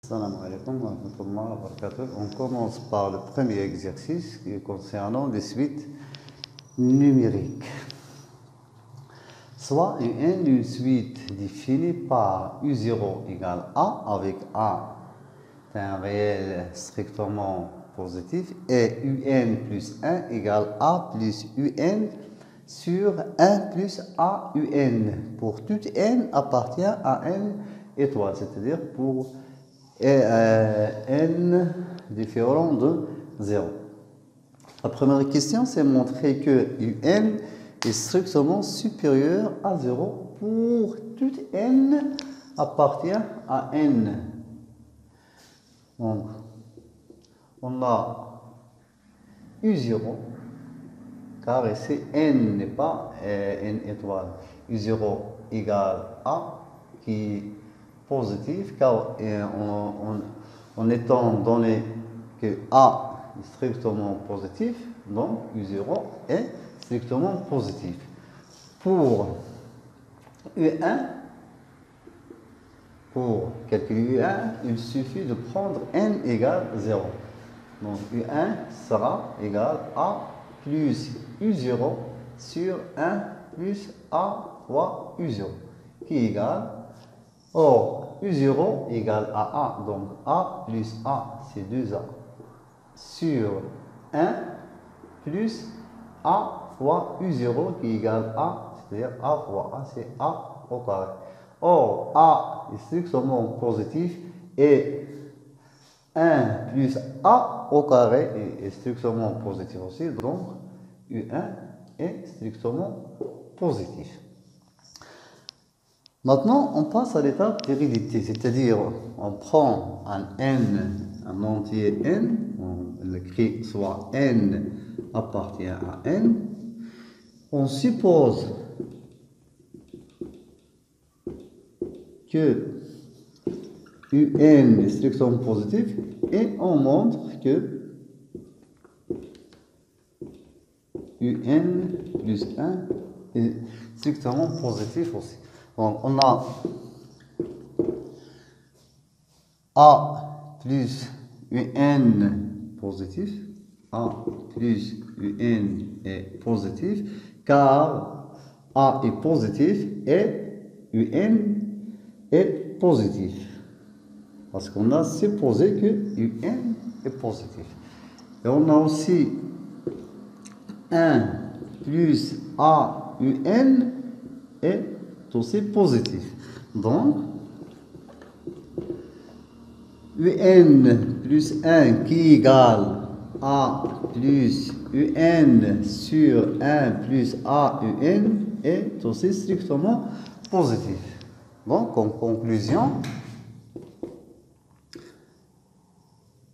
Salam alaikum wa rahmatullahi wa barakatuh. On commence par le premier exercice qui est concernant les suites numériques. Soit une suite définie par U0 égale A, avec A est un réel strictement positif, et UN plus 1 égale A plus UN sur 1 plus A UN. Pour tout N appartient à N étoile, c'est-à-dire pour N différent de 0. La première question, c'est montrer que UN est strictement supérieur à 0 pour tout N appartient à N. Donc, on a U0, car ici N n'est pas N étoile. U0 égale A, qui est positif, car en étant donné que A est strictement positif, donc U0 est strictement positif. Pour U1, pour calculer U1, il suffit de prendre N égale 0. Donc U1 sera égal à plus U0 sur 1 plus A fois U0, qui est égal. Or, U0 égale à A, donc A plus A, c'est 2A, sur 1 plus A fois U0 qui égale A, c'est-à-dire A fois A, c'est A au carré. Or, A est strictement positif et 1 plus A au carré est strictement positif aussi, donc U1 est strictement positif. Maintenant, on passe à l'étape d'hérédité, c'est-à-dire on prend un N, un entier N, on l'écrit soit N appartient à N, on suppose que UN est strictement positif et on montre que UN plus 1 est strictement positif aussi. Donc, on a A plus UN positif. A plus UN est positif, car A est positif et UN est positif. Parce qu'on a supposé que UN est positif. Et on a aussi 1 plus A UN est aussi positif. Donc, UN plus 1 qui égale A plus UN sur 1 plus A UN est aussi strictement positif. Donc, en conclusion,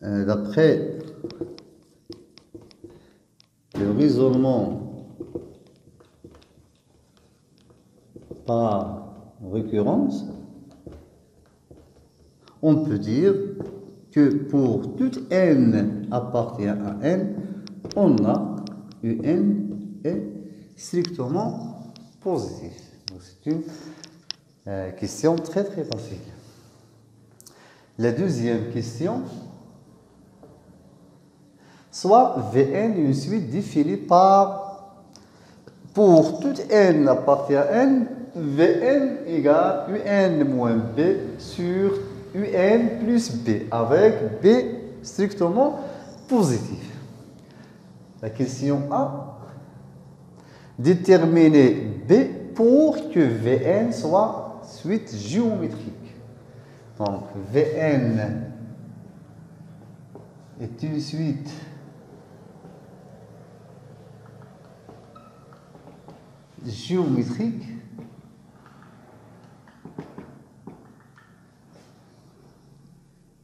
d'après le raisonnement par récurrence, on peut dire que pour tout N appartient à N, on a UN est strictement positif. C'est une question très facile. La deuxième question, soit Vn une suite définie par, pour tout N appartient à N, Vn égale Un moins B sur Un plus B, avec B strictement positif. La question A, déterminer B pour que Vn soit suite géométrique. Donc Vn est une suite géométrique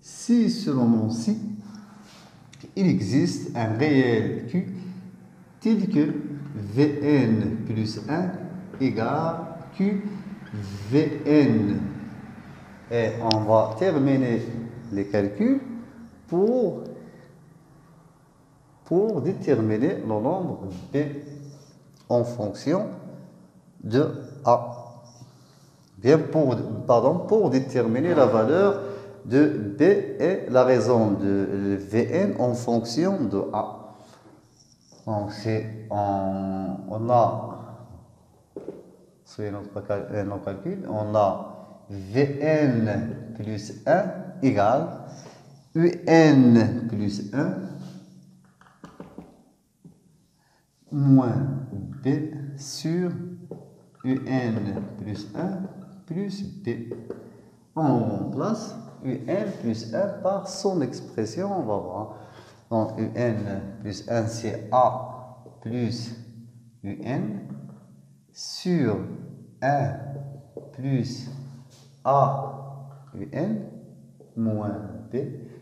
si, selon si, il existe un réel Q tel que Vn plus 1 égale Q Vn. Et on va terminer les calculs pour déterminer le nombre B en fonction de A. Bien pour déterminer la valeur de B et la raison de Vn en fonction de A. Donc, on a, sur notre calcul, on a Vn plus 1 égale Un plus 1 moins B sur Un plus 1 plus B. On remplace Un plus 1 par son expression, on va voir. Donc Un plus 1 c'est A plus Un sur 1 plus A Un moins B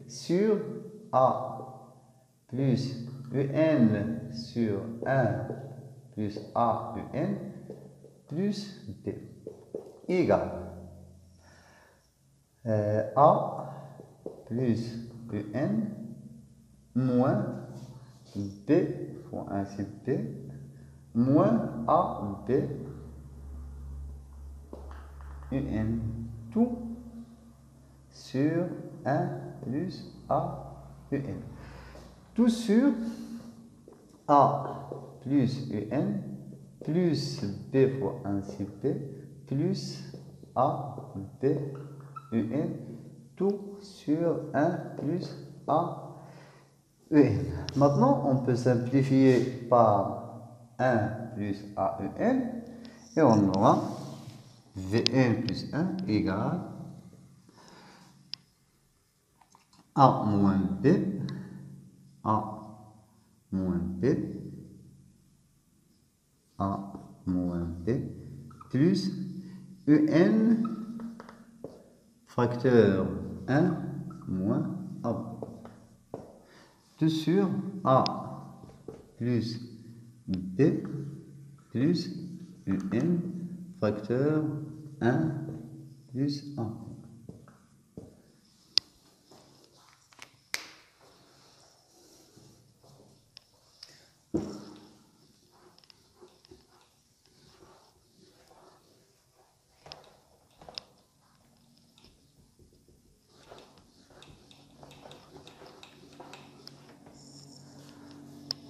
sur A plus Un sur 1 plus A Un plus B égale A plus Un moins B fois ainsi B moins AB Un tout sur 1 plus A Un. Tout sur A plus Un plus B fois ainsi B plus A B Un tout sur 1 plus A Un. Maintenant, on peut simplifier par 1 plus A Un et on aura Vn plus 1 égale A moins B, A moins B, A moins B, plus Un facteur 1 moins A. Tout sur A plus B plus Un facteur 1 plus A.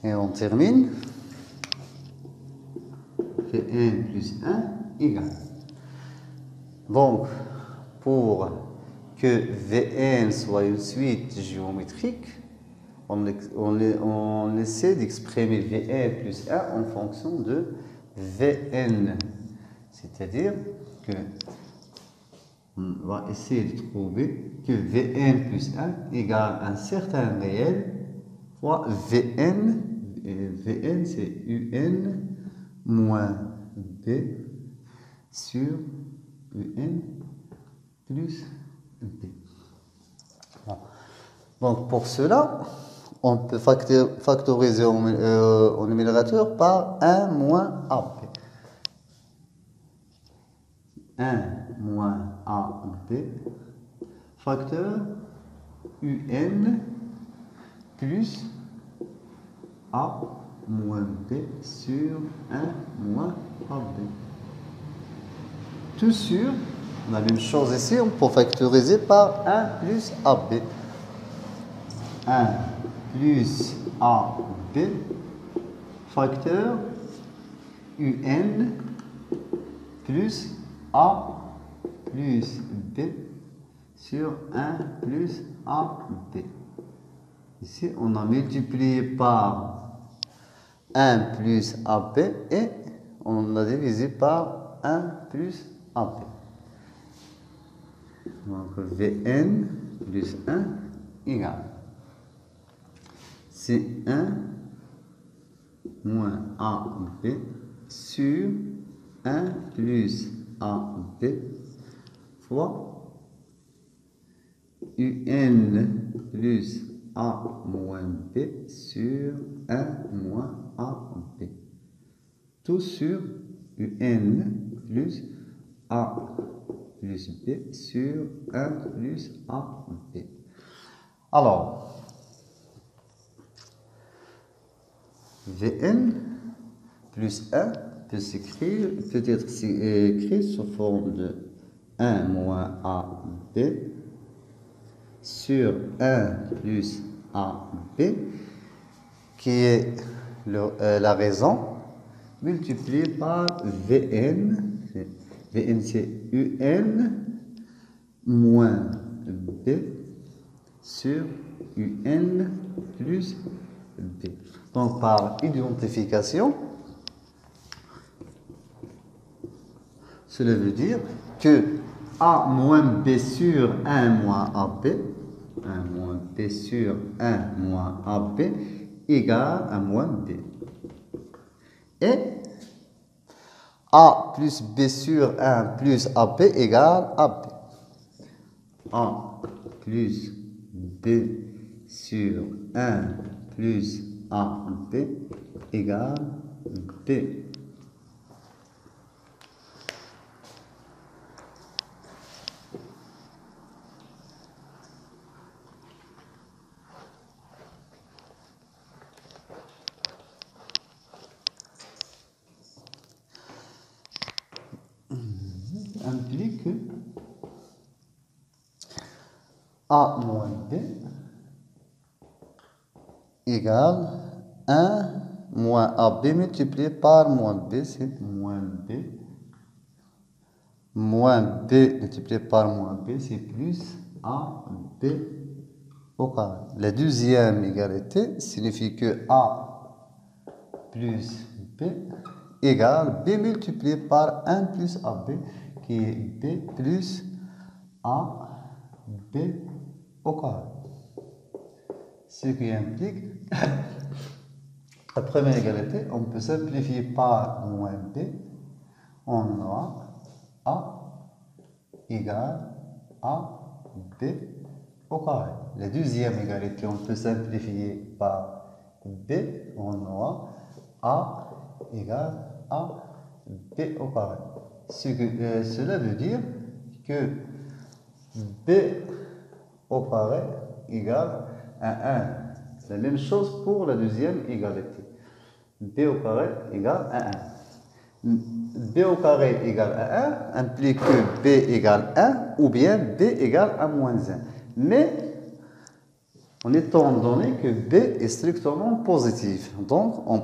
Et on termine. Vn plus 1 égale. Donc, pour que Vn soit une suite géométrique, on essaie d'exprimer Vn plus 1 en fonction de Vn. C'est-à-dire que on va essayer de trouver que Vn plus 1 égale un certain réel fois Vn. Vn c'est Un moins B sur Un plus B. Bon. Donc pour cela, on peut factoriser au numérateur par 1 moins AB. 1 moins AB facteur Un plus A moins B sur 1 moins AB. Tout sur, la même chose ici, on peut factoriser par 1 plus AB. 1 plus AB facteur Un plus A plus B sur 1 plus AB. Ici, on a multiplié par 1 plus AB et on a divisé par 1 plus AB. Donc, Vn plus 1 égale. C'est 1 moins AB sur 1 plus AB fois Un plus A moins B sur 1 moins AB. Tout sur Un plus A plus B sur 1 plus AB. Alors, Vn plus 1 peut être écrit sous forme de 1 moins AB sur 1 plus AB, qui est la raison, multiplié par Vn. Vn, c'est Un moins B sur Un plus B. Donc, par identification, cela veut dire que A moins B sur 1 moins AB, 1 moins B sur 1 moins AB égale 1 moins B. Et A plus B sur 1 plus AB égale AB. A plus B sur 1 plus AB égale B. Implique que A moins B égale 1 moins AB multiplié par moins B, c'est moins B. Moins B multiplié par moins B, c'est plus AB au carré. La deuxième égalité signifie que A plus B égale B multiplié par 1 plus AB, qui est B plus AB au carré. Ce qui implique, la première égalité, on peut simplifier par moins B, on aura A égale AB au carré. La deuxième égalité, on peut simplifier par B, on aura A égale AB au carré. Cela veut dire que B au carré égale à 1. C'est la même chose pour la deuxième égalité. B au carré égale à 1. B au carré égale à 1 implique que B égale 1 ou bien B égale à moins 1. Mais en étant donné que B est strictement positif. Donc on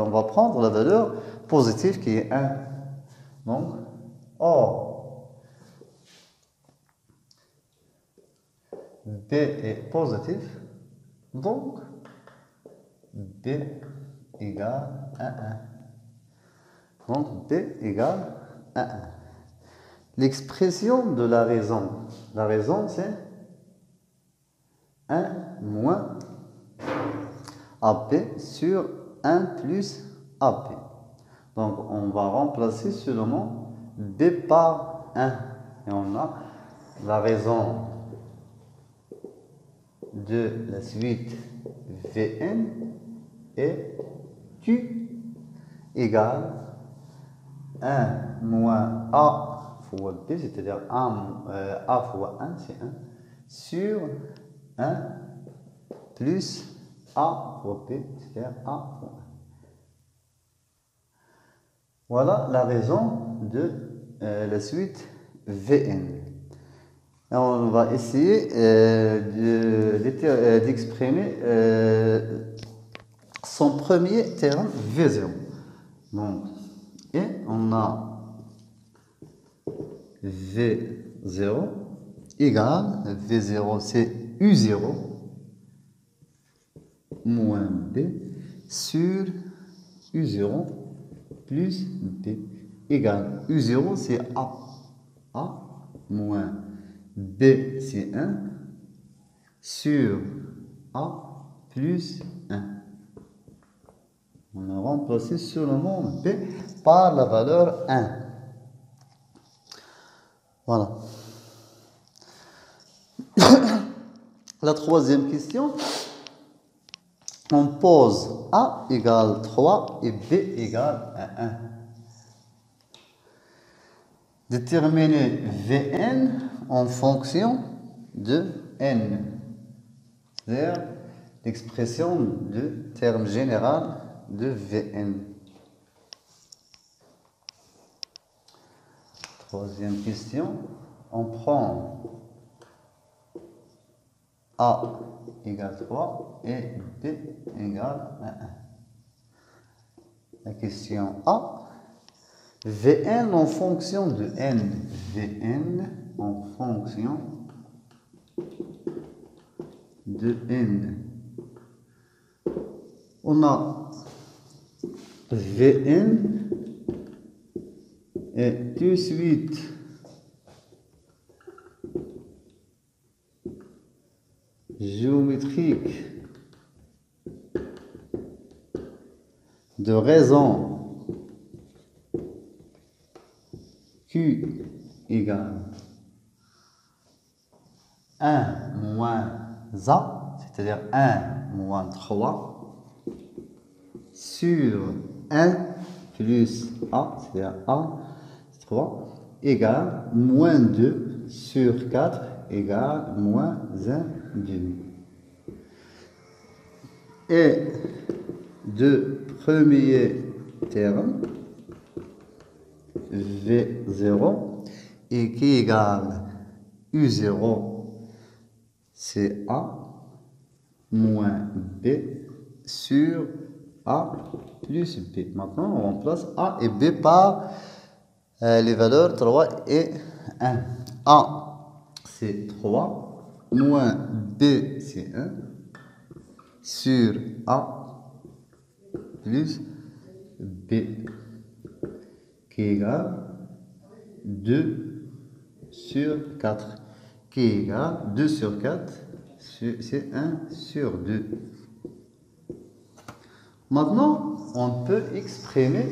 va prendre la valeur positive qui est 1. Donc, or, B est positif. Donc, B égale à 1. Donc, B égale à 1. L'expression de la raison c'est 1 moins AB sur 1 plus AB. Donc, on va remplacer seulement B par 1. Et on a la raison de la suite Vn et Q égale 1 moins A fois B, c'est-à-dire A fois 1, c'est 1, sur 1 plus A fois B, c'est-à-dire A fois 1. Voilà la raison de la suite Vn. Et on va essayer d'exprimer son premier terme V0. Donc, et on a V0 égale, V0 c'est U0 moins B sur U0 plus B égale U0 c'est A moins B c'est 1 sur A plus 1. On a remplacé seulement B par la valeur 1. Voilà. La troisième question, on pose A égale 3 et B égale 1. Déterminer Vn en fonction de n. C'est-à-dire l'expression du terme général de Vn. Troisième question, on prend A égale 3 et B égale 1. La question A. Vn en fonction de n. Vn en fonction de n. On a Vn est tout de suite géométrique de raison Q égale 1 moins A, c'est-à-dire 1 moins 3, sur 1 plus A, c'est-à-dire A, 3, égale moins 2 sur 4 égale moins 1 demi. Et de premier terme, V0, et qui égale U0, c'est A moins B sur A plus B. Maintenant, on remplace A et B par les valeurs 3 et 1. A, c'est 3, moins B, c'est 1, sur A plus B, qui égale 2 sur 4, qui égale 2 sur 4, c'est 1 sur 2. Maintenant, on peut exprimer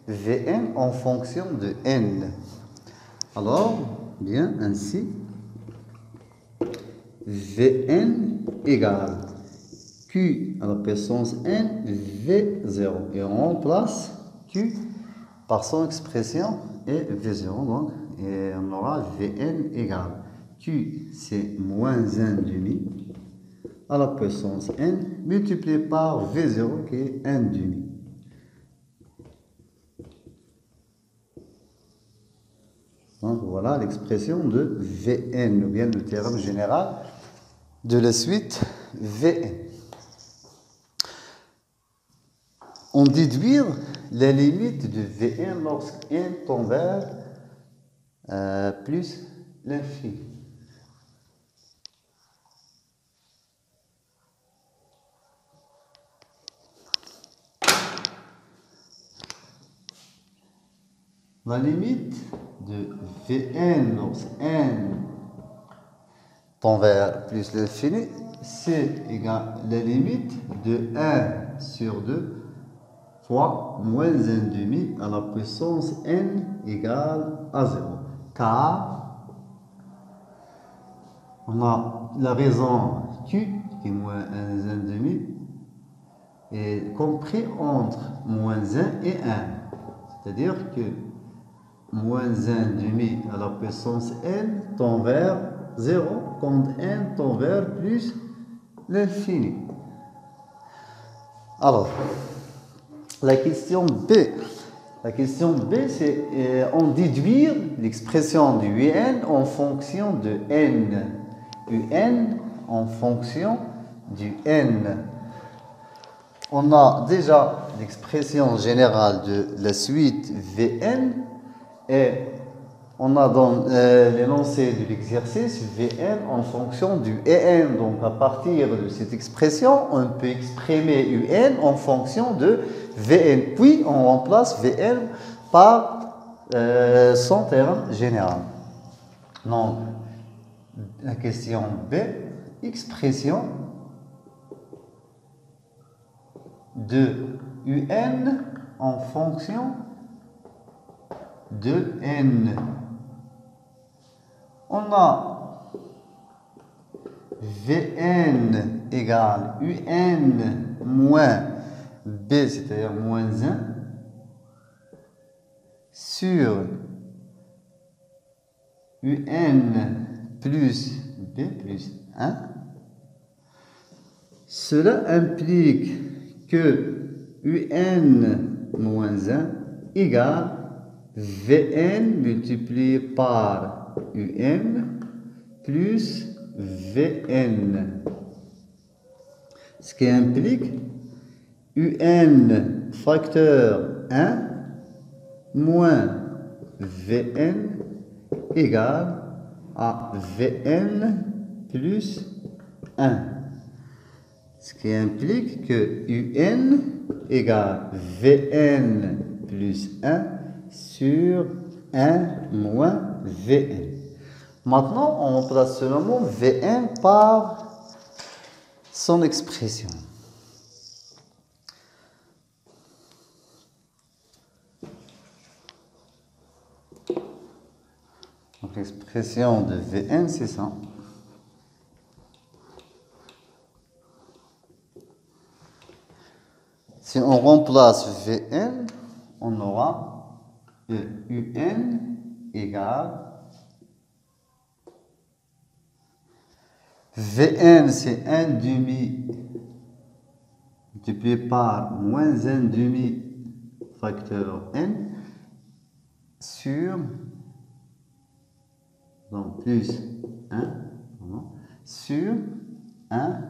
Vn en fonction de n. Alors, bien, ainsi, Vn égale Q à la puissance n, V0. Et on remplace Q par son expression et V0. Donc, et on aura Vn égale Q, c'est moins 1 demi à la puissance n multiplié par V0 qui est 1 demi. Donc voilà l'expression de Vn, ou bien le théorème général de la suite Vn. On déduire la limite de Vn lorsque n tend vers plus l'infini. La limite de Vn lorsque n tend vers plus l'infini, c'est égal à la limite de 1 sur 2 fois moins 1 demi à la puissance n égale à 0. Car on a la raison Q qui est moins 1 demi est compris entre moins 1 et 1. C'est-à-dire que moins 1 demi à la puissance n tend vers 0 quand n tend vers plus l'infini. Alors, la question B. La question B, c'est on déduire l'expression du un en fonction de n. Un en fonction du n. On a déjà l'expression générale de la suite Vn et on a dans l'énoncé de l'exercice Vn en fonction du En. Donc à partir de cette expression, on peut exprimer Un en fonction de Vn. Puis on remplace Vn par son terme général. Donc la question B, expression de Un en fonction de n. On a Vn égale Un moins B, c'est-à-dire moins 1, sur Un plus B plus 1. Cela implique que Un moins 1 égale Vn multiplié par Un plus Vn. Ce qui implique Un facteur 1 moins Vn égale à Vn plus 1. Ce qui implique que Un égale Vn plus 1 sur 1 moins Vn. Maintenant, on remplace seulement Vn par son expression. Donc l'expression de Vn, c'est ça. Si on remplace Vn, on aura Un égale Vn, c'est 1 demi multiplié par moins 1 demi facteur n sur, donc plus 1, sur 1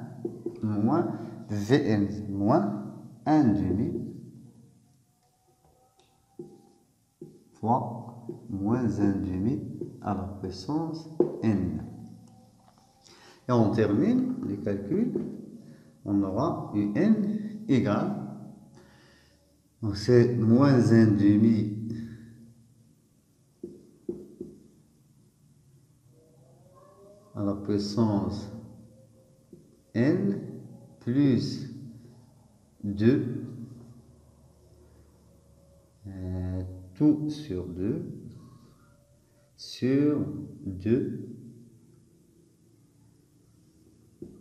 moins Vn, moins 1 demi fois moins 1 demi à la puissance n. Et on termine les calculs, on aura Un égale, donc c'est moins 1 demi à la puissance n plus 2, tout sur 2, sur 2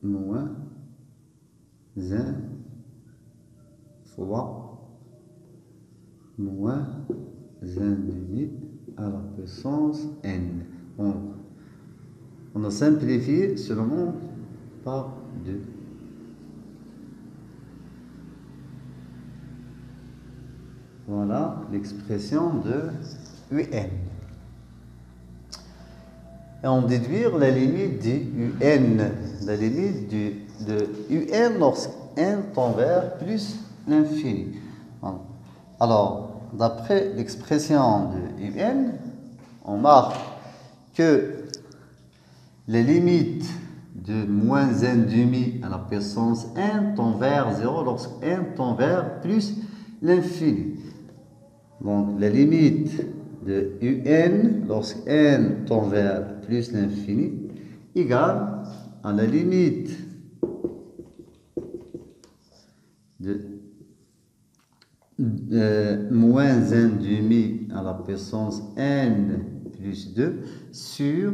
moins 1 fois moins 1 demi à la puissance n. On a simplifié seulement par 2. Voilà l'expression de Un. Et on déduit la limite de Un, la limite de Un lorsque n tend vers plus l'infini. Alors, d'après l'expression de Un, on marque que les limites de moins 1 demi à la puissance n tend vers 0 lorsque n tend vers plus l'infini. Donc, la limite de Un lorsque n tend vers plus l'infini égale à la limite de moins 1 demi à la puissance n plus 2 sur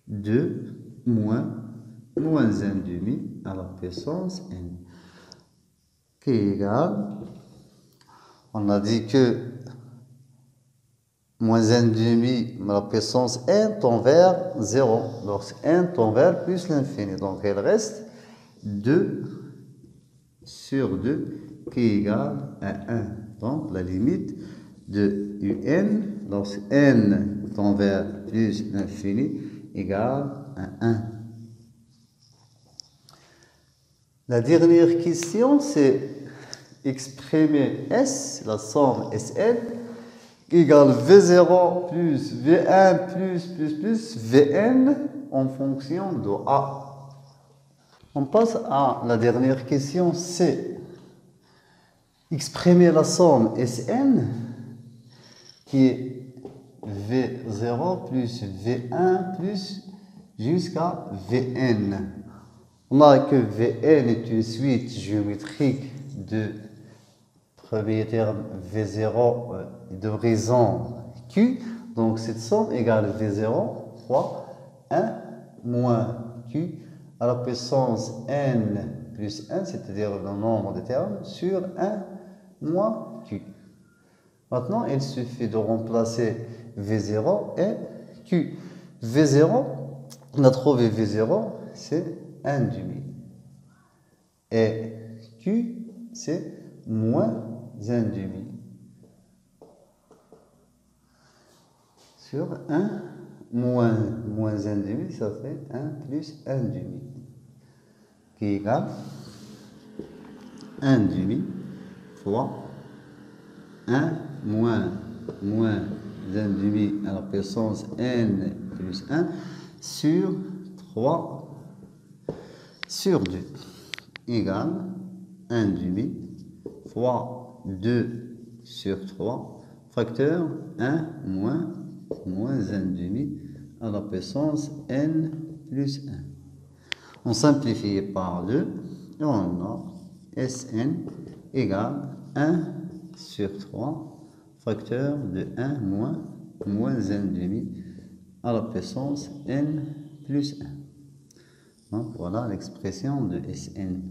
2 moins 1 demi à la puissance n, qui est égal, on a dit que moins 1 demi à la puissance n tend vers 0, lorsque n tend vers plus l'infini. Donc, il reste 2 sur 2 qui est égal à 1. Donc, la limite de Un, lorsque n tend vers plus l'infini, égale à 1. La dernière question, c'est exprimer S, la somme Sn, égale V0 plus V1 plus Vn en fonction de A. On passe à la dernière question, c'est exprimer la somme Sn qui est V0 plus V1 plus jusqu'à Vn. On a que Vn est une suite géométrique de premier terme V0 de raison Q. Donc cette somme égale V0 fois 1 moins Q à la puissance n plus 1, c'est-à-dire le nombre de termes, sur 1 moins Q. Maintenant, il suffit de remplacer V0 et Q. V0, on a trouvé V0, c'est 1 demi. Et Q, c'est moins 1 demi. Sur 1 moins 1 demi, ça fait 1 plus 1 demi, qui égale 1 demi fois 1 moins 1 demi à la puissance n plus 1 sur 3 sur 2 égale 1 demi fois 2 sur 3 facteur 1 moins 1 demi à la puissance n plus 1. On simplifie par 2 et on a Sn égale 1 sur 3 facteur de 1 moins 1 demi à la puissance n plus 1. Donc voilà l'expression de Sn.